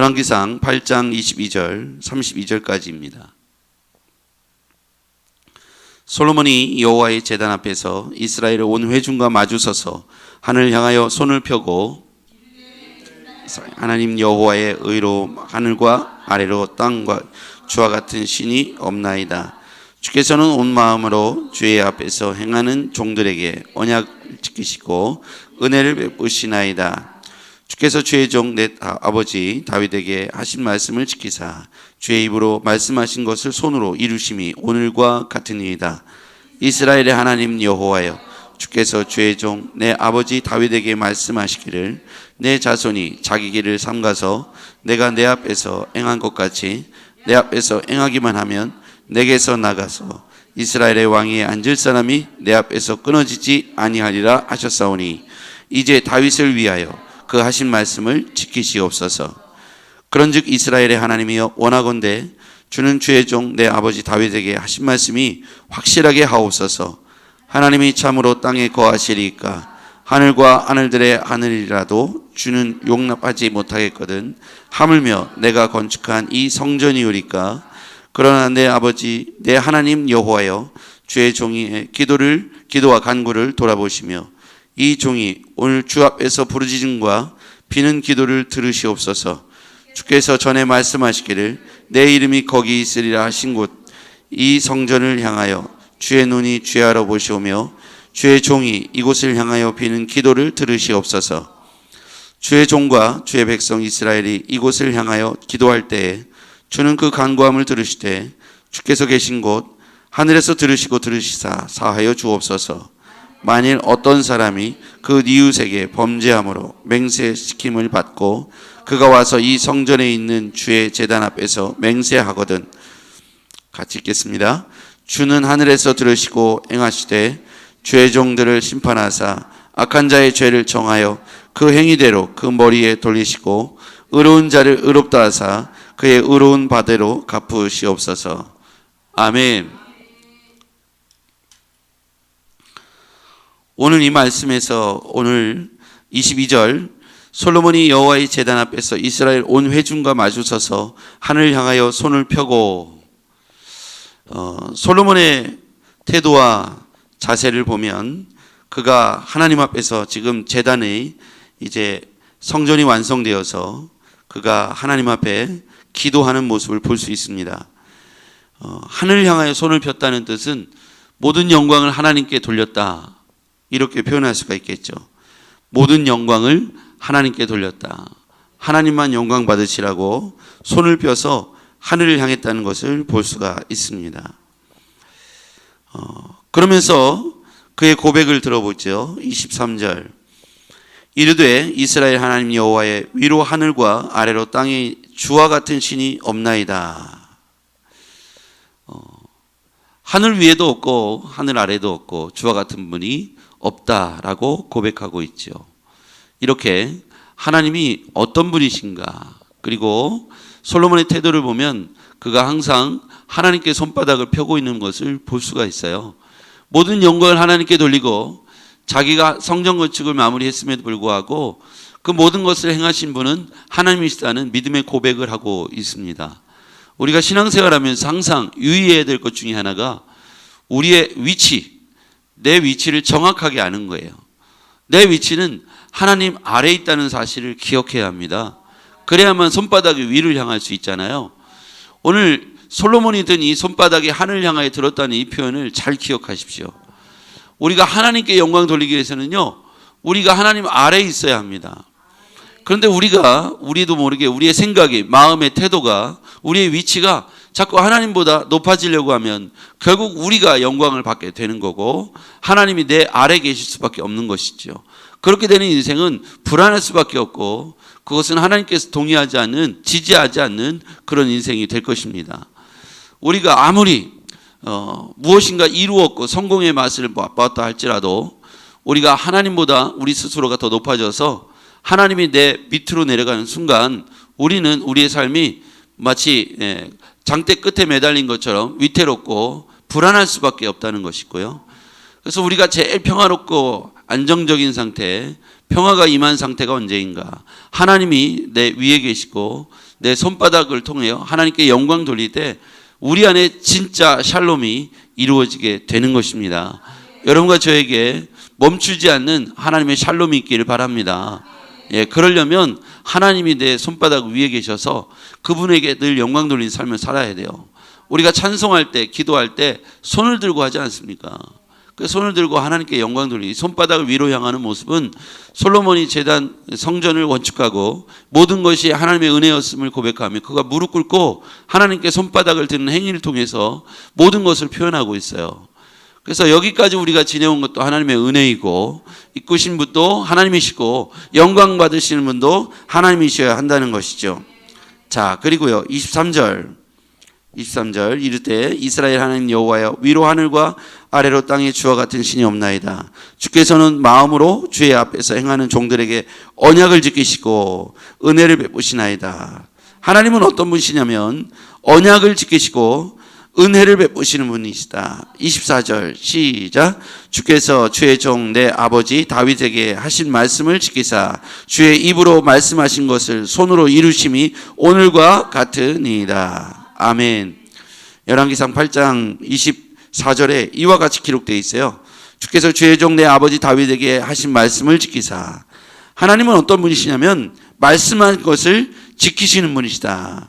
열왕기상 8장 22절 32절까지입니다. 솔로몬이 여호와의 제단 앞에서 이스라엘의 온 회중과 마주서서 하늘을 향하여 손을 펴고 하나님 여호와의 의로 하늘과 아래로 땅과 주와 같은 신이 없나이다. 주께서는 온 마음으로 주의 앞에서 행하는 종들에게 언약을 지키시고 은혜를 베푸시나이다. 주께서 주의 종 내 아버지 다윗에게 하신 말씀을 지키사 주의 입으로 말씀하신 것을 손으로 이루심이 오늘과 같으니이다. 이스라엘의 하나님 여호와여, 주께서 주의 종 내 아버지 다윗에게 말씀하시기를 내 자손이 자기 길을 삼가서 내가 내 앞에서 행한 것 같이 내 앞에서 행하기만 하면 내게서 나가서 이스라엘의 왕위에 앉을 사람이 내 앞에서 끊어지지 아니하리라 하셨사오니 이제 다윗을 위하여 그 하신 말씀을 지키시옵소서. 그런즉 이스라엘의 하나님이여, 원하건대 주는 주의 종 내 아버지 다윗에게 하신 말씀이 확실하게 하옵소서. 하나님이 참으로 땅에 거하시리이까 하늘과 하늘들의 하늘이라도 주는 용납하지 못하겠거든 하물며 내가 건축한 이 성전이오리까. 그러나 내 아버지 내 하나님 여호와여, 주의 종의 기도와 간구를 돌아보시며 이 종이 오늘 주 앞에서 부르짖음과 비는 기도를 들으시옵소서. 주께서 전에 말씀하시기를 내 이름이 거기 있으리라 하신 곳 이 성전을 향하여 주의 눈이 주야로 보시오며 주의 종이 이곳을 향하여 비는 기도를 들으시옵소서. 주의 종과 주의 백성 이스라엘이 이곳을 향하여 기도할 때에 주는 그 간구함을 들으시되 주께서 계신 곳 하늘에서 들으시고 들으시사 사하여 주옵소서. 만일 어떤 사람이 그 이웃에게 범죄함으로 맹세시킴을 받고 그가 와서 이 성전에 있는 주의 제단 앞에서 맹세하거든. 같이 읽겠습니다. 주는 하늘에서 들으시고 행하시되 주의 종들을 심판하사 악한 자의 죄를 정하여 그 행위대로 그 머리에 돌리시고 의로운 자를 의롭다 하사 그의 의로운 바대로 갚으시옵소서. 아멘. 오늘 이 말씀에서 오늘 22절 솔로몬이 여호와의 제단 앞에서 이스라엘 온 회중과 마주서서 하늘을 향하여 손을 펴고 솔로몬의 태도와 자세를 보면 그가 하나님 앞에서 지금 제단의 이제 성전이 완성되어서 그가 하나님 앞에 기도하는 모습을 볼 수 있습니다. 하늘을 향하여 손을 폈다는 뜻은 모든 영광을 하나님께 돌렸다, 이렇게 표현할 수가 있겠죠. 모든 영광을 하나님께 돌렸다. 하나님만 영광 받으시라고 손을 펴서 하늘을 향했다는 것을 볼 수가 있습니다. 그러면서 그의 고백을 들어보죠. 23절. 이르되 이스라엘 하나님 여호와의 위로 하늘과 아래로 땅에 주와 같은 신이 없나이다. 하늘 위에도 없고 하늘 아래도 없고 주와 같은 분이 없다라고 고백하고 있죠. 이렇게 하나님이 어떤 분이신가, 그리고 솔로몬의 태도를 보면 그가 항상 하나님께 손바닥을 펴고 있는 것을 볼 수가 있어요. 모든 영광을 하나님께 돌리고 자기가 성전 건축을 마무리했음에도 불구하고 그 모든 것을 행하신 분은 하나님이시다는 믿음의 고백을 하고 있습니다. 우리가 신앙생활하면서 항상 유의해야 될 것 중에 하나가 우리의 위치, 내 위치를 정확하게 아는 거예요. 내 위치는 하나님 아래에 있다는 사실을 기억해야 합니다. 그래야만 손바닥이 위를 향할 수 있잖아요. 오늘 솔로몬이 든 이 손바닥이 하늘을 향하여 들었다는 이 표현을 잘 기억하십시오. 우리가 하나님께 영광 돌리기 위해서는요, 우리가 하나님 아래에 있어야 합니다. 그런데 우리도 모르게 우리의 생각이, 마음의 태도가, 우리의 위치가 자꾸 하나님보다 높아지려고 하면 결국 우리가 영광을 받게 되는 거고 하나님이 내 아래에 계실 수밖에 없는 것이죠. 그렇게 되는 인생은 불안할 수밖에 없고 그것은 하나님께서 동의하지 않는, 지지하지 않는 그런 인생이 될 것입니다. 우리가 아무리 무엇인가 이루었고 성공의 맛을 맛봤다 할지라도 우리가 하나님보다 우리 스스로가 더 높아져서 하나님이 내 밑으로 내려가는 순간 우리는 우리의 삶이 마치 장대 끝에 매달린 것처럼 위태롭고 불안할 수밖에 없다는 것이고요. 그래서 우리가 제일 평화롭고 안정적인 상태, 평화가 임한 상태가 언제인가? 하나님이 내 위에 계시고 내 손바닥을 통하여 하나님께 영광 돌릴 때 우리 안에 진짜 샬롬이 이루어지게 되는 것입니다. 여러분과 저에게 멈추지 않는 하나님의 샬롬이 있기를 바랍니다. 예, 그러려면 하나님이 내 손바닥 위에 계셔서 그분에게 늘 영광 돌리는 삶을 살아야 돼요. 우리가 찬송할 때, 기도할 때 손을 들고 하지 않습니까? 그 손을 들고 하나님께 영광 돌리기, 손바닥을 위로 향하는 모습은 솔로몬이 제단 성전을 건축하고 모든 것이 하나님의 은혜였음을 고백하며 그가 무릎 꿇고 하나님께 손바닥을 드는 행위를 통해서 모든 것을 표현하고 있어요. 그래서 여기까지 우리가 지내온 것도 하나님의 은혜이고 이끄신 분도 하나님이시고 영광 받으시는 분도 하나님이셔야 한다는 것이죠. 자, 그리고요 23절 이르되 이스라엘 하나님 여호와여 위로 하늘과 아래로 땅에 주와 같은 신이 없나이다. 주께서는 마음으로 주의 앞에서 행하는 종들에게 언약을 지키시고 은혜를 베푸시나이다. 하나님은 어떤 분이시냐면 언약을 지키시고 은혜를 베푸시는 분이시다. 24절 시작. 주께서 주의 종 내 아버지 다윗에게 하신 말씀을 지키사 주의 입으로 말씀하신 것을 손으로 이루심이 오늘과 같으니이다. 아멘. 열왕기상 8장 24절에 이와 같이 기록되어 있어요. 주께서 주의 종 내 아버지 다윗에게 하신 말씀을 지키사. 하나님은 어떤 분이시냐면 말씀한 것을 지키시는 분이시다.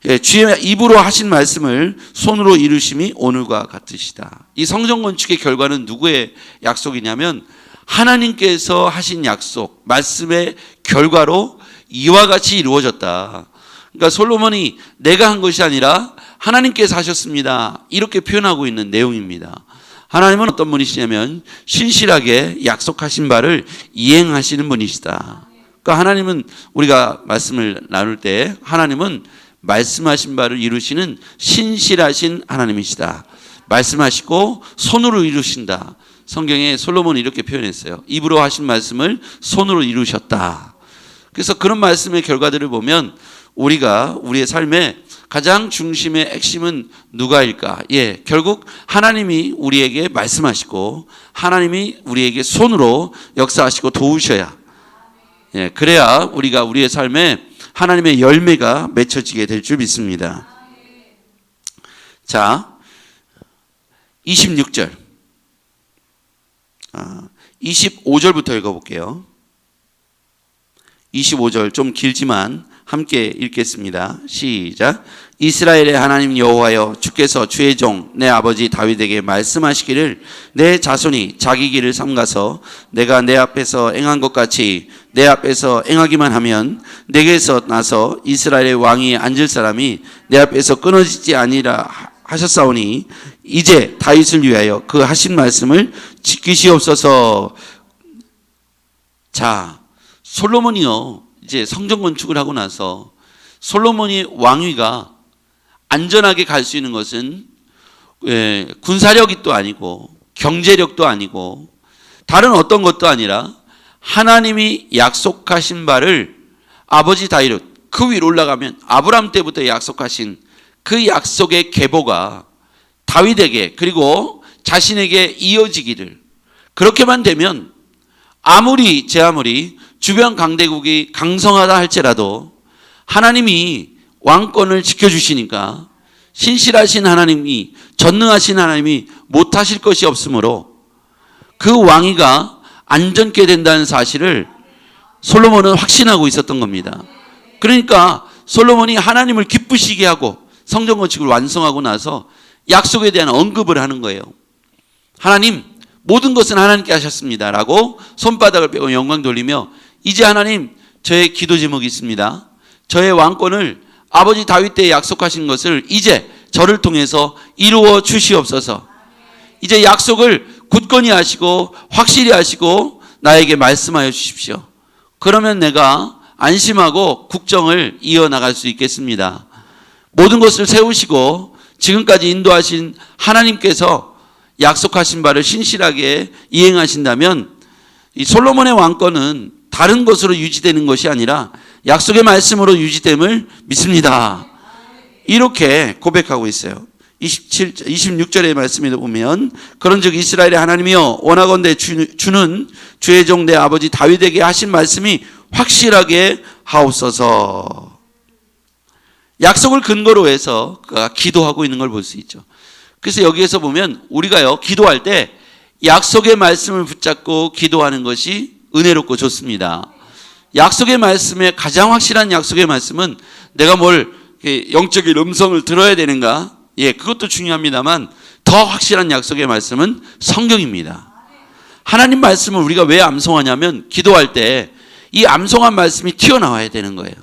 예, 주의 입으로 하신 말씀을 손으로 이루심이 오늘과 같으시다. 이 성전 건축의 결과는 누구의 약속이냐면 하나님께서 하신 약속, 말씀의 결과로 이와 같이 이루어졌다. 그러니까 솔로몬이 내가 한 것이 아니라 하나님께서 하셨습니다. 이렇게 표현하고 있는 내용입니다. 하나님은 어떤 분이시냐면 신실하게 약속하신 바를 이행하시는 분이시다. 그러니까 하나님은 우리가 말씀을 나눌 때 하나님은 말씀하신 바를 이루시는 신실하신 하나님이시다. 말씀하시고 손으로 이루신다. 성경에 솔로몬이 이렇게 표현했어요. 입으로 하신 말씀을 손으로 이루셨다. 그래서 그런 말씀의 결과들을 보면 우리가 우리의 삶의 가장 중심의 핵심은 누가일까? 예, 결국 하나님이 우리에게 말씀하시고 하나님이 우리에게 손으로 역사하시고 도우셔야, 예, 그래야 우리가 우리의 삶에 하나님의 열매가 맺혀지게 될 줄 믿습니다. 자, 26절, 25절부터 읽어볼게요. 25절 좀 길지만 함께 읽겠습니다. 시작. 이스라엘의 하나님 여호와여 주께서 주의 종 내 아버지 다윗에게 말씀하시기를 내 자손이 자기 길을 삼가서 내가 내 앞에서 행한 것 같이 내 앞에서 행하기만 하면 내게서 나서 이스라엘의 왕이 앉을 사람이 내 앞에서 끊어지지 아니라 하셨사오니 이제 다윗을 위하여 그 하신 말씀을 지키시옵소서. 자, 솔로몬이요 이제 성전 건축을 하고 나서 솔로몬이 왕위가 안전하게 갈 수 있는 것은 군사력이 또 아니고 경제력도 아니고 다른 어떤 것도 아니라 하나님이 약속하신 바를 아버지 다윗 그 위로 올라가면 아브라함 때부터 약속하신 그 약속의 계보가 다윗에게 그리고 자신에게 이어지기를, 그렇게만 되면 아무리 주변 강대국이 강성하다 할지라도 하나님이 왕권을 지켜주시니까 신실하신 하나님이, 전능하신 하나님이 못하실 것이 없으므로 그 왕위가 안전케 된다는 사실을 솔로몬은 확신하고 있었던 겁니다. 그러니까 솔로몬이 하나님을 기쁘시게 하고 성전 건축을 완성하고 나서 약속에 대한 언급을 하는 거예요. 하나님, 모든 것은 하나님께 하셨습니다 라고 손바닥을 빼고 영광 돌리며 이제 하나님 저의 기도 제목이 있습니다. 저의 왕권을 아버지 다윗 때 약속하신 것을 이제 저를 통해서 이루어 주시옵소서. 이제 약속을 굳건히 하시고 확실히 하시고 나에게 말씀하여 주십시오. 그러면 내가 안심하고 국정을 이어나갈 수 있겠습니다. 모든 것을 세우시고 지금까지 인도하신 하나님께서 약속하신 바를 신실하게 이행하신다면 이 솔로몬의 왕권은 다른 것으로 유지되는 것이 아니라 약속의 말씀으로 유지됨을 믿습니다. 이렇게 고백하고 있어요. 26절의 말씀에 보면 그런즉 이스라엘의 하나님이여 원하건대 주는 주의 종 내 아버지 다윗에게 하신 말씀이 확실하게 하옵소서. 약속을 근거로 해서 그가 기도하고 있는 걸 볼 수 있죠. 그래서 여기에서 보면 우리가요 기도할 때 약속의 말씀을 붙잡고 기도하는 것이 은혜롭고 좋습니다. 약속의 말씀에 가장 확실한 약속의 말씀은 내가 뭘 영적인 음성을 들어야 되는가? 예, 그것도 중요합니다만 더 확실한 약속의 말씀은 성경입니다. 하나님 말씀을 우리가 왜 암송하냐면 기도할 때 이 암송한 말씀이 튀어나와야 되는 거예요.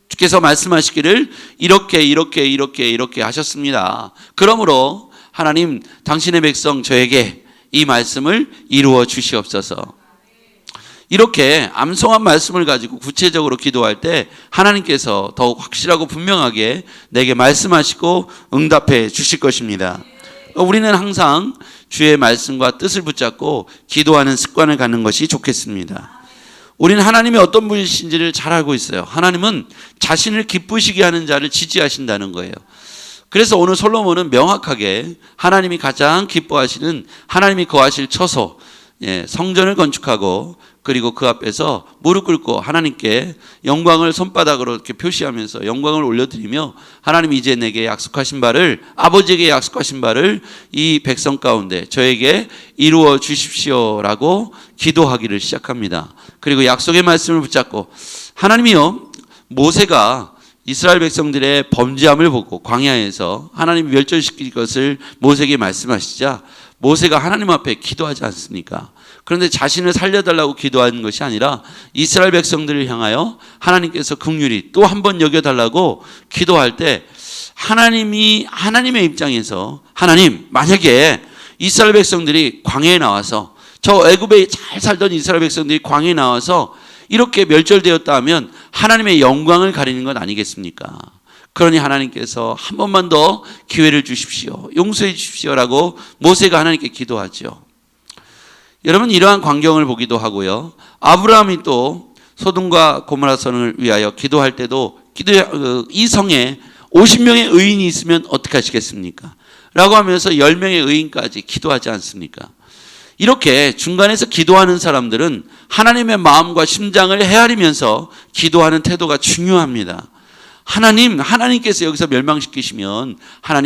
주께서 말씀하시기를 이렇게 하셨습니다. 그러므로 하나님 당신의 백성 저에게 이 말씀을 이루어 주시옵소서. 이렇게 암송한 말씀을 가지고 구체적으로 기도할 때 하나님께서 더욱 확실하고 분명하게 내게 말씀하시고 응답해 주실 것입니다. 우리는 항상 주의 말씀과 뜻을 붙잡고 기도하는 습관을 갖는 것이 좋겠습니다. 우리는 하나님이 어떤 분이신지를 잘 알고 있어요. 하나님은 자신을 기쁘시게 하는 자를 지지하신다는 거예요. 그래서 오늘 솔로몬은 명확하게 하나님이 가장 기뻐하시는 하나님이 거하실 처소, 성전을 건축하고 그리고 그 앞에서 무릎 꿇고 하나님께 영광을 손바닥으로 이렇게 표시하면서 영광을 올려드리며 하나님이 이제 내게 약속하신 바를 아버지에게 약속하신 바를 이 백성 가운데 저에게 이루어 주십시오라고 기도하기를 시작합니다. 그리고 약속의 말씀을 붙잡고 하나님이요 모세가 이스라엘 백성들의 범죄함을 보고 광야에서 하나님이 멸절시킬 것을 모세에게 말씀하시자 모세가 하나님 앞에 기도하지 않습니까? 그런데 자신을 살려달라고 기도하는 것이 아니라 이스라엘 백성들을 향하여 하나님께서 긍휼히 또 한 번 여겨달라고 기도할 때 하나님의 입장에서 하나님 만약에 이스라엘 백성들이 광야에 나와서 저 애굽에 잘 살던 이스라엘 백성들이 광야에 나와서 이렇게 멸절되었다 하면 하나님의 영광을 가리는 것 아니겠습니까? 그러니 하나님께서 한 번만 더 기회를 주십시오. 용서해 주십시오라고 모세가 하나님께 기도하죠. 여러분 이러한 광경을 보기도 하고요. 아브라함이 또 소돔과 고모라 성을 위하여 기도할 때도 이 성에 50명의 의인이 있으면 어떻게 하시겠습니까? 라고 하면서 10명의 의인까지 기도하지 않습니까? 이렇게 중간에서 기도하는 사람들은 하나님의 마음과 심장을 헤아리면서 기도하는 태도가 중요합니다. 하나님께서 여기서 멸망시키시면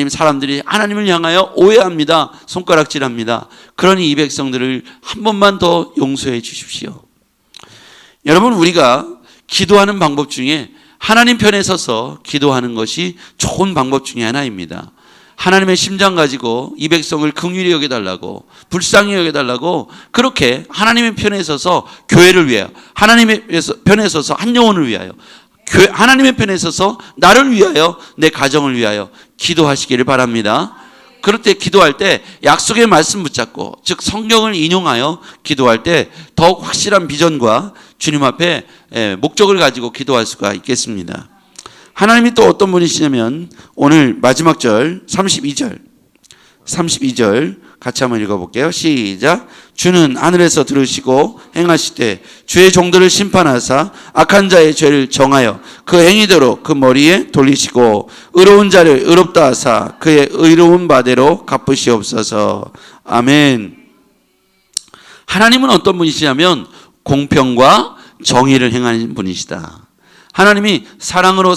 사람들이 하나님을 향하여 오해합니다. 손가락질합니다. 그러니 이 백성들을 한 번만 더 용서해 주십시오. 여러분 우리가 기도하는 방법 중에 하나님 편에 서서 기도하는 것이 좋은 방법 중에 하나입니다. 하나님의 심장 가지고 이 백성을 긍휼히 여겨달라고 불쌍히 여겨달라고 그렇게 하나님의 편에 서서 교회를 위하여 하나님의 편에 서서 한 영혼을 위하여 하나님의 편에 서서 나를 위하여 내 가정을 위하여 기도하시기를 바랍니다. 그럴 때 기도할 때 약속의 말씀 붙잡고 즉 성경을 인용하여 기도할 때 더욱 확실한 비전과 주님 앞에 목적을 가지고 기도할 수가 있겠습니다. 하나님이 또 어떤 분이시냐면 오늘 마지막 절 32절 같이 한번 읽어볼게요. 시작. 주는 하늘에서 들으시고 행하시되 주의 종들을 심판하사 악한 자의 죄를 정하여 그 행위대로 그 머리에 돌리시고 의로운 자를 의롭다 하사 그의 의로운 바대로 갚으시옵소서. 아멘. 하나님은 어떤 분이시냐면 공평과 정의를 행하는 분이시다. 하나님이 사랑으로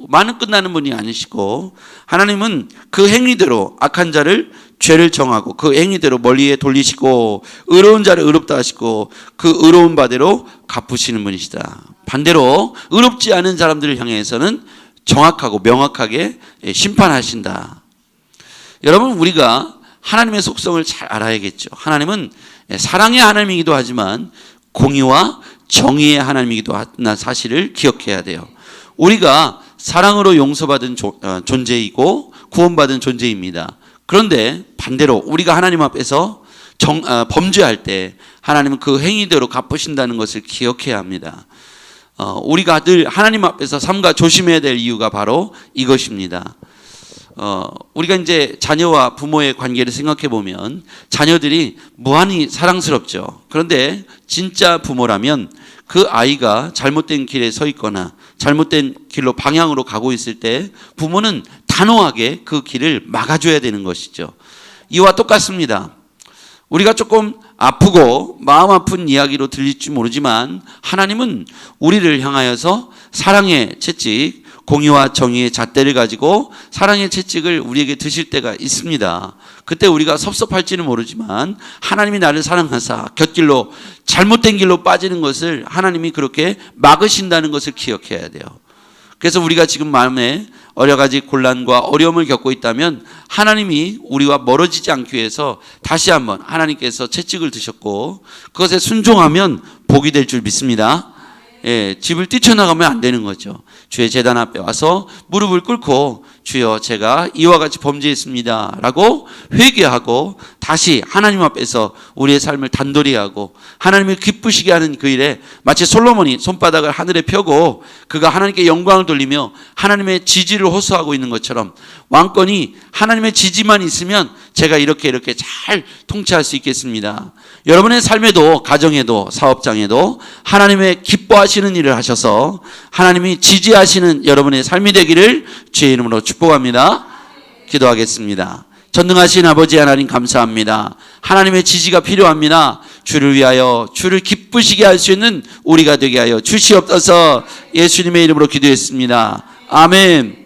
많은 끝나는 분이 아니시고 하나님은 그 행위대로 악한 자를 죄를 정하고 그 행위대로 멀리에 돌리시고 의로운 자를 의롭다 하시고 그 의로운 바대로 갚으시는 분이시다. 반대로 의롭지 않은 사람들을 향해서는 정확하고 명확하게 심판하신다. 여러분 우리가 하나님의 속성을 잘 알아야겠죠. 하나님은 사랑의 하나님이기도 하지만 공의와 정의의 하나님이기도 하나 사실을 기억해야 돼요. 우리가 사랑으로 용서받은 존재이고 구원받은 존재입니다. 그런데 반대로 우리가 하나님 앞에서 범죄할 때 하나님은 그 행위대로 갚으신다는 것을 기억해야 합니다. 우리가 늘 하나님 앞에서 삼가 조심해야 될 이유가 바로 이것입니다. 우리가 이제 자녀와 부모의 관계를 생각해 보면 자녀들이 무한히 사랑스럽죠. 그런데 진짜 부모라면 그 아이가 잘못된 길에 서 있거나 잘못된 길로 방향으로 가고 있을 때 부모는 단호하게 그 길을 막아줘야 되는 것이죠. 이와 똑같습니다. 우리가 조금 아프고 마음 아픈 이야기로 들릴지 모르지만 하나님은 우리를 향하여서 사랑의 채찍, 공의와 정의의 잣대를 가지고 사랑의 채찍을 우리에게 드실 때가 있습니다. 그때 우리가 섭섭할지는 모르지만 하나님이 나를 사랑하사 곁길로 잘못된 길로 빠지는 것을 하나님이 그렇게 막으신다는 것을 기억해야 돼요. 그래서 우리가 지금 마음에 여러 가지 곤란과 어려움을 겪고 있다면 하나님이 우리와 멀어지지 않기 위해서 다시 한번 하나님께서 채찍을 드셨고 그것에 순종하면 복이 될 줄 믿습니다. 예, 집을 뛰쳐나가면 안 되는 거죠. 주의 제단 앞에 와서 무릎을 꿇고 주여 제가 이와 같이 범죄했습니다 라고 회개하고 다시 하나님 앞에서 우리의 삶을 단돌이 하고 하나님을 기쁘시게 하는 그 일에 마치 솔로몬이 손바닥을 하늘에 펴고 그가 하나님께 영광을 돌리며 하나님의 지지를 호소하고 있는 것처럼 왕권이 하나님의 지지만 있으면 제가 이렇게 잘 통치할 수 있겠습니다. 여러분의 삶에도 가정에도 사업장에도 하나님의 기뻐하시는 일을 하셔서 하나님이 지지하시는 여러분의 삶이 되기를 주의 이름으로 축복합니다. 기도하겠습니다. 전능하신 아버지 하나님 감사합니다. 하나님의 지지가 필요합니다. 주를 위하여 주를 기쁘시게 할 수 있는 우리가 되게 하여 주시옵소서. 예수님의 이름으로 기도했습니다. 아멘.